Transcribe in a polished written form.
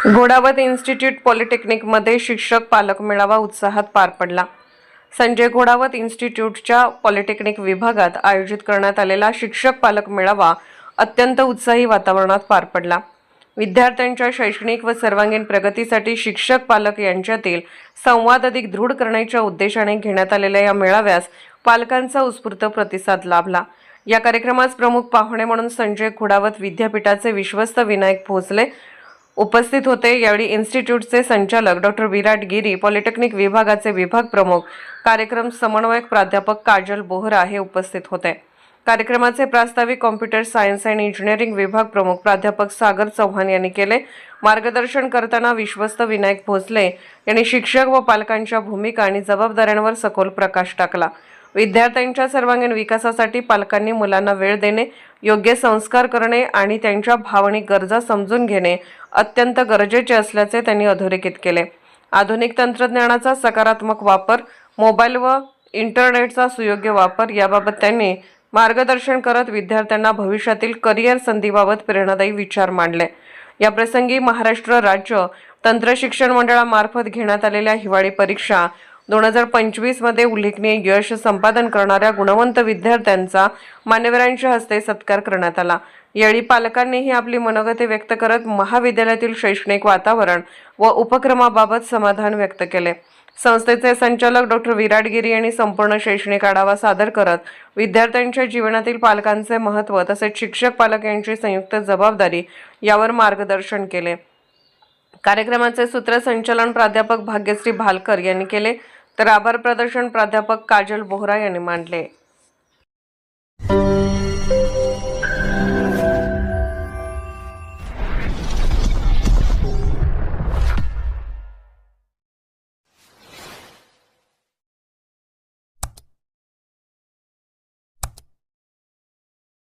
Ghodawat institute पॉलिटेक्निकमध्ये शिक्षक पालक मेळावा उत्साहात पार पडला। संजय घोडावत इन्स्टिट्यूटच्या पॉलिटेक्निक विभागात आयोजित करण्यात आलेला शिक्षक पालक मेळावा अत्यंत उत्साही वातावरणात पार पडला। विद्यार्थ्यांच्या शैक्षणिक व सर्वांगीण प्रगतीसाठी शिक्षक पालक यांच्यातील संवाद अधिक दृढ करण्याच्या उद्देशाने घेण्यात आलेल्या या मेळाव्यास पालकांचा उत्स्फूर्त प्रतिसाद लाभला। या कार्यक्रमास प्रमुख पाहुणे म्हणून संजय घोडावत विद्यापीठाचे विश्वस्त विनायक भोसले उपस्थित होते। यावेळी इन्स्टिट्यूटचे संचालक डॉक्टर विराट गिरी, पॉलिटेक्निक विभागाचे विभाग प्रमुख, कार्यक्रम समन्वयक प्राध्यापक काजल बोहरा हे उपस्थित होते। कार्यक्रमाचे प्रास्ताविक कॉम्प्युटर सायन्स आणि इंजिनिअरिंग विभाग प्रमुख प्राध्यापक सागर चव्हाण यांनी केले। मार्गदर्शन करताना विश्वस्त विनायक भोसले यांनी शिक्षक व पालकांच्या भूमिका आणि जबाबदाऱ्यांवर सखोल प्रकाश टाकला। विद्यार्थ्यांच्या सर्वांगीण विकासासाठी पालकांनी मुलांना वेळ देणे, योग्य संस्कार करणे आणि त्यांच्या भावनिक गरजा समजून घेणे अत्यंत गरजेचे असल्याचे त्यांनी अधोरेखित केले। आधुनिक तंत्रज्ञानाचा सकारात्मक वापर, मोबाईल व इंटरनेटचा सुयोग्य वापर याबाबत त्यांनी मार्गदर्शन करत विद्यार्थ्यांना भविष्यातील करिअर संधीबाबत प्रेरणादायी विचार मांडले। या प्रसंगी महाराष्ट्र राज्य तंत्र शिक्षण मंडळामार्फत घेण्यात आलेल्या हिवाळी परीक्षा 2025 मध्ये उल्लेखनीय यश संपादन करणाऱ्या गुणवंत विद्यार्थ्यांचा मान्यवरांच्या हस्ते सत्कार करण्यात आला। यावेळी पालकांनीही आपली मनोगते व्यक्त करत महाविद्यालयातील शैक्षणिक वातावरण व उपक्रमाबाबत समाधान व्यक्त केले। संस्थेचे संचालक डॉक्टर विराट गिरी यांनी संपूर्ण शैक्षणिक आढावा सादर करत विद्यार्थ्यांच्या जीवनातील पालकांचे महत्त्व तसेच शिक्षक पालक यांची संयुक्त जबाबदारी यावर मार्गदर्शन केले। कार्यक्रमाचे सूत्रसंचालन प्राध्यापक भाग्यश्री भालकर यांनी केले, तर आभार प्रदर्शन प्राध्यापक काजल बोहरा यांनी मांडले।